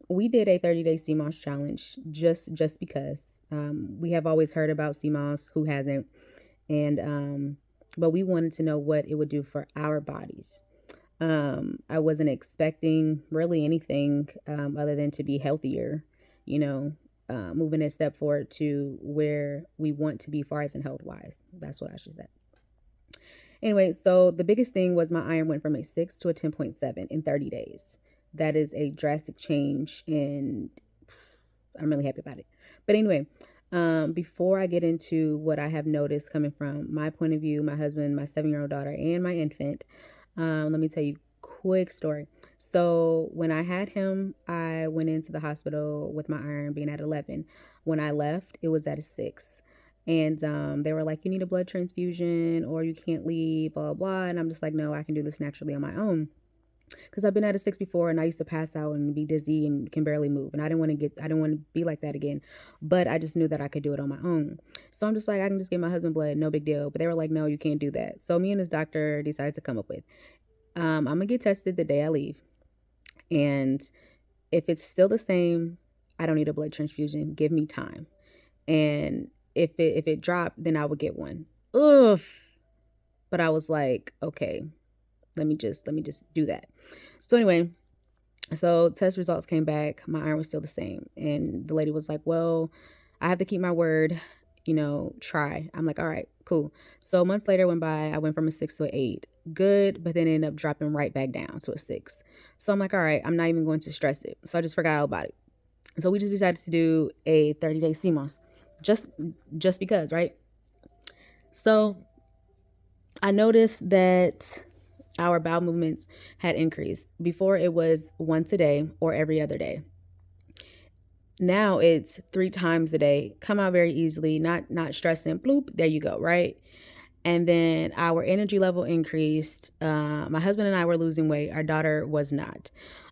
we did a 30-day sea moss challenge just because we have always heard about sea moss. Who hasn't? And but we wanted to know what it would do for our bodies. I wasn't expecting really anything other than to be healthier, you know, moving a step forward to where we want to be far as in health wise. That's what I should say. Anyway, so the biggest thing was my iron went from a 6 to a 10.7 in 30 days. That is a drastic change, and I'm really happy about it. But anyway, before I get into what I have noticed coming from my point of view, my husband, my 7-year-old daughter, and my infant, let me tell you quick story. So when I had him, I went into the hospital with my iron being at 11. When I left, it was at a 6. And they were like, you need a blood transfusion or you can't leave, blah, blah. And I'm just like, no, I can do this naturally on my own. Because I've been at a 6 before and I used to pass out and be dizzy and can barely move. And I didn't want to be like that again. But I just knew that I could do it on my own. So I'm just like, I can just give my husband blood, no big deal. But they were like, no, you can't do that. So me and this doctor decided to come up with, I'm going to get tested the day I leave. And if it's still the same, I don't need a blood transfusion. Give me time. And if it dropped, then I would get one. Ugh. But I was like, okay, let me just do that. So anyway, so test results came back. My iron was still the same. And the lady was like, well, I have to keep my word, try. I'm like, all right, cool. So months later went by. I went from a 6 to an 8. Good, but then ended up dropping right back down to a 6. So I'm like, all right, I'm not even going to stress it. So I just forgot all about it. So we just decided to do a 30-day CMOS. Just because, right? So I noticed that our bowel movements had increased. Before it was once a day or every other day. Now it's 3 times a day. Come out very easily, not stressing. Bloop, there you go, right? And then our energy level increased. My husband and I were losing weight. Our daughter was not.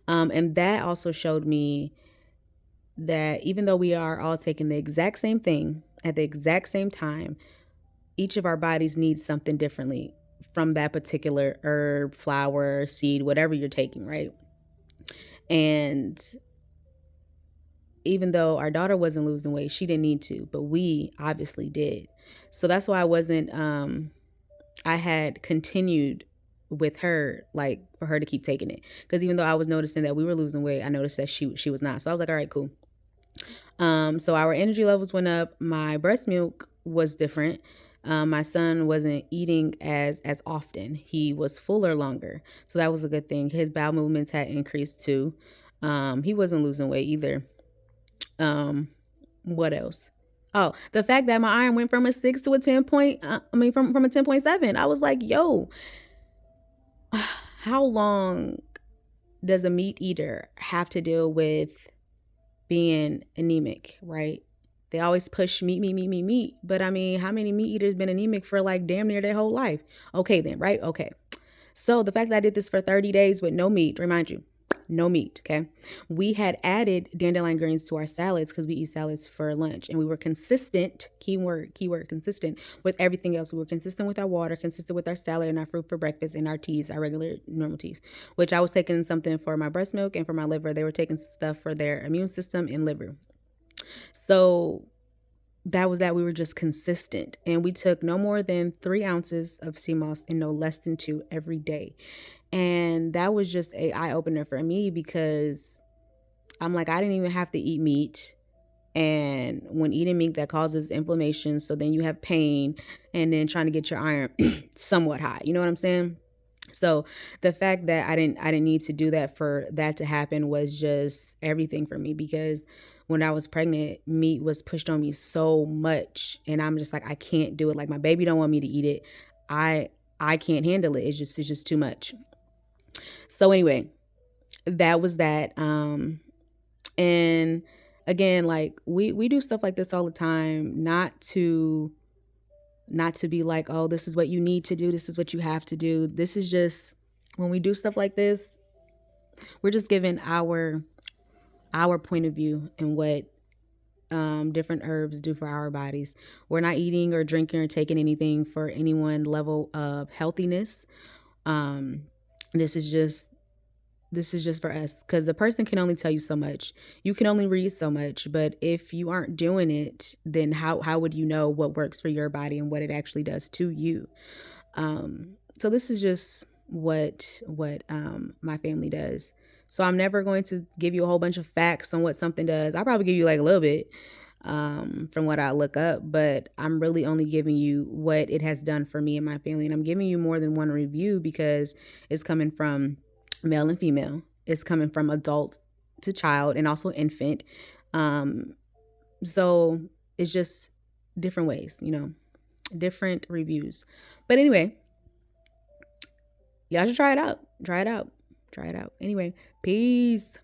And that also showed me that even though we are all taking the exact same thing at the exact same time, each of our bodies needs something differently from that particular herb, flower, seed, whatever you're taking, right? And even though our daughter wasn't losing weight, she didn't need to, but we obviously did. So that's why I had continued with her, like for her to keep taking it. Because even though I was noticing that we were losing weight, I noticed that she was not. So I was like, all right, cool. So our energy levels went up. My breast milk was different. My son wasn't eating as often. He was fuller longer. So that was a good thing. His bowel movements had increased too. He wasn't losing weight either. What else? Oh, the fact that my iron went from a 6 to a 10 point, from a 10.7. I was like, yo, how long does a meat eater have to deal with being anemic, right? They always push meat, meat, meat, meat, meat. But I mean, how many meat eaters been anemic for like damn near their whole life? Okay, then, right? Okay. So the fact that I did this for 30 days with no meat, remind you, no meat, okay? We had added dandelion greens to our salads because we eat salads for lunch. And we were consistent, keyword, consistent with everything else. We were consistent with our water, consistent with our salad and our fruit for breakfast and our teas, our regular normal teas, which I was taking something for my breast milk and for my liver. They were taking stuff for their immune system and liver. So that was that. We were just consistent, and we took no more than 3 ounces of sea moss and no less than 2 every day. And that was just a eye opener for me because I'm like, I didn't even have to eat meat. And when eating meat, that causes inflammation. So then you have pain and then trying to get your iron somewhat high. You know what I'm saying? So the fact that I didn't need to do that for that to happen was just everything for me because when I was pregnant, meat was pushed on me so much and I'm just like I can't do it. Like my baby don't want me to eat it. I I can't handle it. It's just too much. So anyway, that was that and again like we do stuff like this all the time not to be like, oh, this is what you need to do, this is what you have to do. This is just when we do stuff like this, we're just giving our point of view and what different herbs do for our bodies. We're not eating or drinking or taking anything for any one level of healthiness. Um, this is just This is just for us, because the person can only tell you so much. You can only read so much, but if you aren't doing it, then how would you know what works for your body and what it actually does to you? So this is just what my family does. So I'm never going to give you a whole bunch of facts on what something does. I'll probably give you like a little bit from what I look up, but I'm really only giving you what it has done for me and my family. And I'm giving you more than one review because it's coming from male and female. It's coming from adult to child and also infant. Um, so it's just different ways, different reviews. But anyway, y'all should try it out. Try it out. Try it out. Anyway, peace.